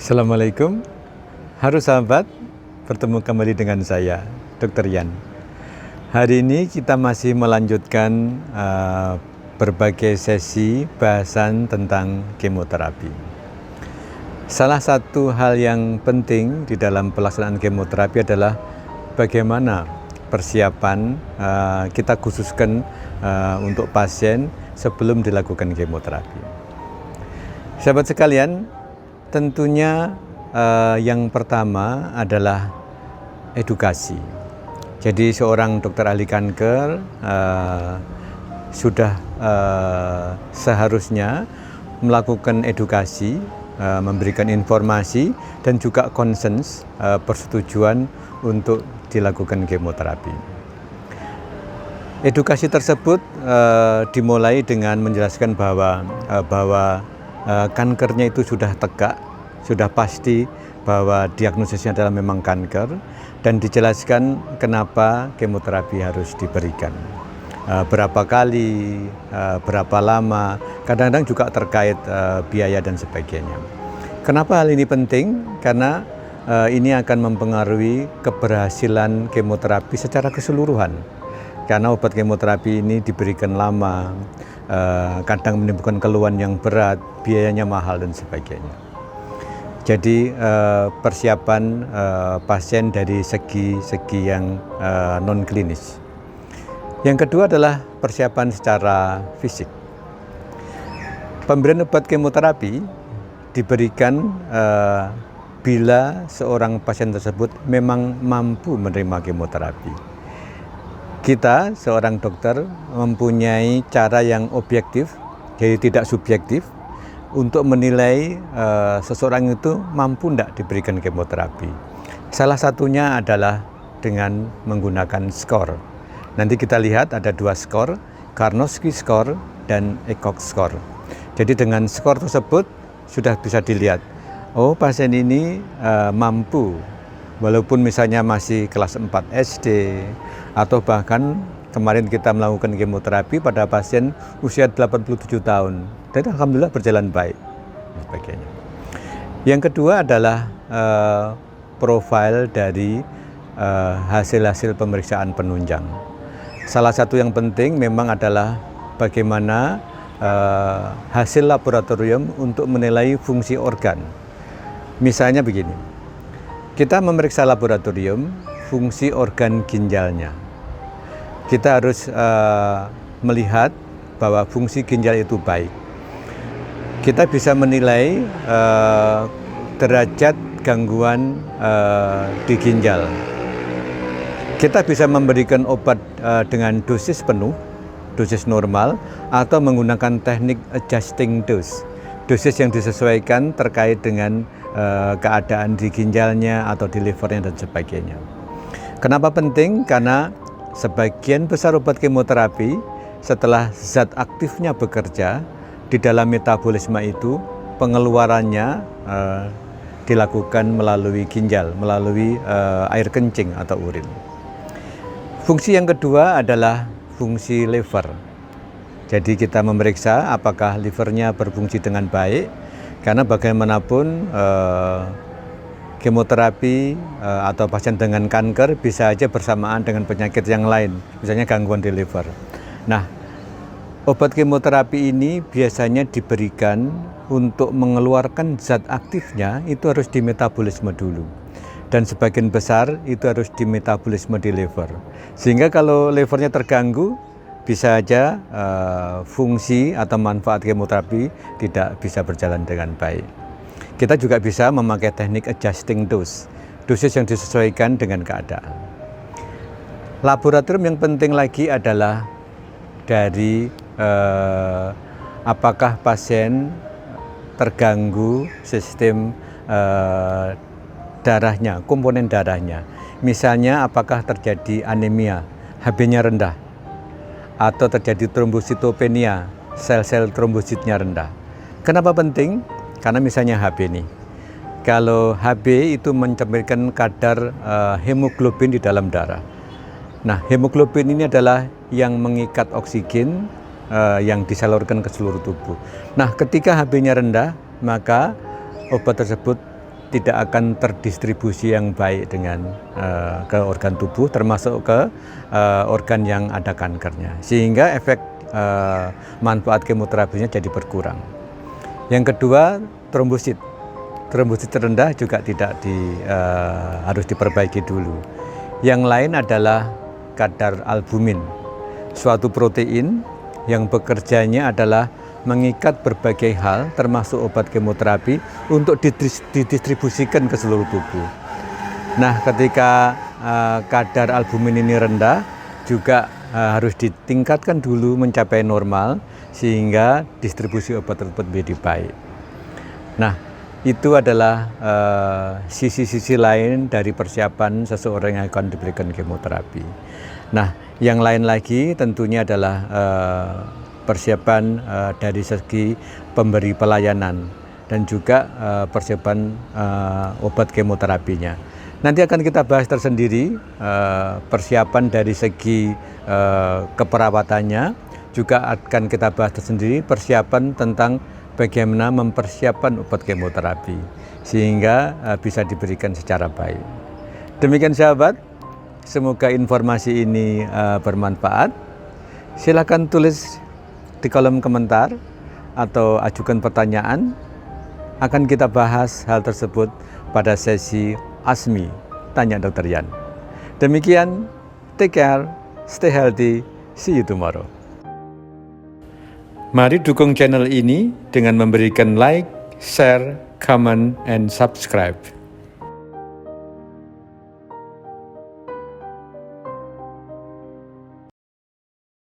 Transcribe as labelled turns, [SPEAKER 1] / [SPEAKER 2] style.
[SPEAKER 1] Assalamualaikum, halo sahabat, bertemu kembali dengan saya, Dr. Yan. Hari ini kita masih melanjutkan berbagai sesi bahasan tentang kemoterapi. Salah satu hal yang penting di dalam pelaksanaan kemoterapi adalah bagaimana persiapan kita khususkan untuk pasien sebelum dilakukan kemoterapi. Sahabat sekalian, tentunya yang pertama adalah edukasi. Jadi seorang dokter ahli kanker sudah seharusnya melakukan edukasi, memberikan informasi dan juga konsens persetujuan untuk dilakukan kemoterapi. Edukasi tersebut dimulai dengan menjelaskan bahwa kankernya itu sudah tegak, sudah pasti bahwa diagnosisnya adalah memang kanker, dan dijelaskan kenapa kemoterapi harus diberikan. Berapa kali, berapa lama, kadang-kadang juga terkait biaya dan sebagainya. Kenapa hal ini penting? Karena ini akan mempengaruhi keberhasilan kemoterapi secara keseluruhan. Karena obat kemoterapi ini diberikan lama, kadang menimbulkan keluhan yang berat, biayanya mahal dan sebagainya. Jadi persiapan pasien dari segi yang non klinis. Yang kedua adalah persiapan secara fisik. Pemberian obat kemoterapi diberikan bila seorang pasien tersebut memang mampu menerima kemoterapi. Kita, seorang dokter, mempunyai cara yang objektif, jadi tidak subjektif, untuk menilai seseorang itu mampu tidak diberikan kemoterapi. Salah satunya adalah dengan menggunakan skor. Nanti kita lihat ada dua skor, Karnowski skor dan ECOG skor. Jadi dengan skor tersebut sudah bisa dilihat, oh pasien ini mampu, walaupun misalnya masih kelas 4 SD, atau bahkan kemarin kita melakukan kemoterapi pada pasien usia 87 tahun. Dan alhamdulillah berjalan baik dan sebagainya. Yang kedua adalah profil dari hasil-hasil pemeriksaan penunjang. Salah satu yang penting memang adalah bagaimana hasil laboratorium untuk menilai fungsi organ. Misalnya begini, kita memeriksa laboratorium fungsi organ ginjalnya. Kita harus melihat bahwa fungsi ginjal itu baik. Kita bisa menilai derajat gangguan di ginjal. Kita bisa memberikan obat dengan dosis penuh, dosis normal, atau menggunakan teknik adjusting dose, dosis yang disesuaikan terkait dengan keadaan di ginjalnya atau di livernya dan sebagainya. Kenapa penting? Karena sebagian besar obat kemoterapi setelah zat aktifnya bekerja di dalam metabolisme itu, pengeluarannya dilakukan melalui ginjal, melalui air kencing atau urin. Fungsi yang kedua adalah fungsi liver. Jadi kita memeriksa apakah livernya berfungsi dengan baik, karena bagaimanapun kemoterapi atau pasien dengan kanker bisa aja bersamaan dengan penyakit yang lain, misalnya gangguan di liver. Nah, obat kemoterapi ini biasanya diberikan untuk mengeluarkan zat aktifnya, itu harus di metabolisme dulu. Dan sebagian besar itu harus di metabolisme di liver. Sehingga kalau livernya terganggu, bisa aja fungsi atau manfaat kemoterapi tidak bisa berjalan dengan baik. Kita juga bisa memakai teknik adjusting dose, dosis yang disesuaikan dengan keadaan. Laboratorium yang penting lagi adalah dari apakah pasien terganggu sistem darahnya, komponen darahnya. Misalnya apakah terjadi anemia, Hb-nya rendah, atau terjadi trombositopenia, sel-sel trombositnya rendah. Kenapa penting? Karena misalnya Hb nih, kalau Hb itu mencerminkan kadar hemoglobin di dalam darah. Nah, hemoglobin ini adalah yang mengikat oksigen yang disalurkan ke seluruh tubuh. Nah, ketika Hb-nya rendah, maka obat tersebut tidak akan terdistribusi yang baik dengan ke organ tubuh, termasuk ke organ yang ada kankernya, sehingga efek manfaat kemoterapinya jadi berkurang. Yang kedua, trombosit rendah juga tidak harus diperbaiki dulu. Yang lain adalah kadar albumin, suatu protein yang bekerjanya adalah mengikat berbagai hal termasuk obat kemoterapi untuk didistribusikan ke seluruh tubuh. Nah, ketika kadar albumin ini rendah juga harus ditingkatkan dulu mencapai normal sehingga distribusi obat tersebut menjadi baik. Nah, itu adalah sisi-sisi lain dari persiapan seseorang yang akan diberikan kemoterapi. Nah, yang lain lagi tentunya adalah persiapan dari segi pemberi pelayanan dan juga persiapan obat kemoterapinya. Nanti akan kita bahas tersendiri persiapan dari segi keperawatannya, juga akan kita bahas tersendiri persiapan tentang bagaimana mempersiapkan obat kemoterapi sehingga bisa diberikan secara baik. Demikian sahabat, semoga informasi ini bermanfaat. Silakan tulis di kolom komentar atau ajukan pertanyaan. Akan kita bahas hal tersebut pada sesi ASMI Tanya Dr. Yan. Demikian, take care, stay healthy, see you tomorrow. Mari dukung channel ini dengan memberikan like, share, comment, and subscribe.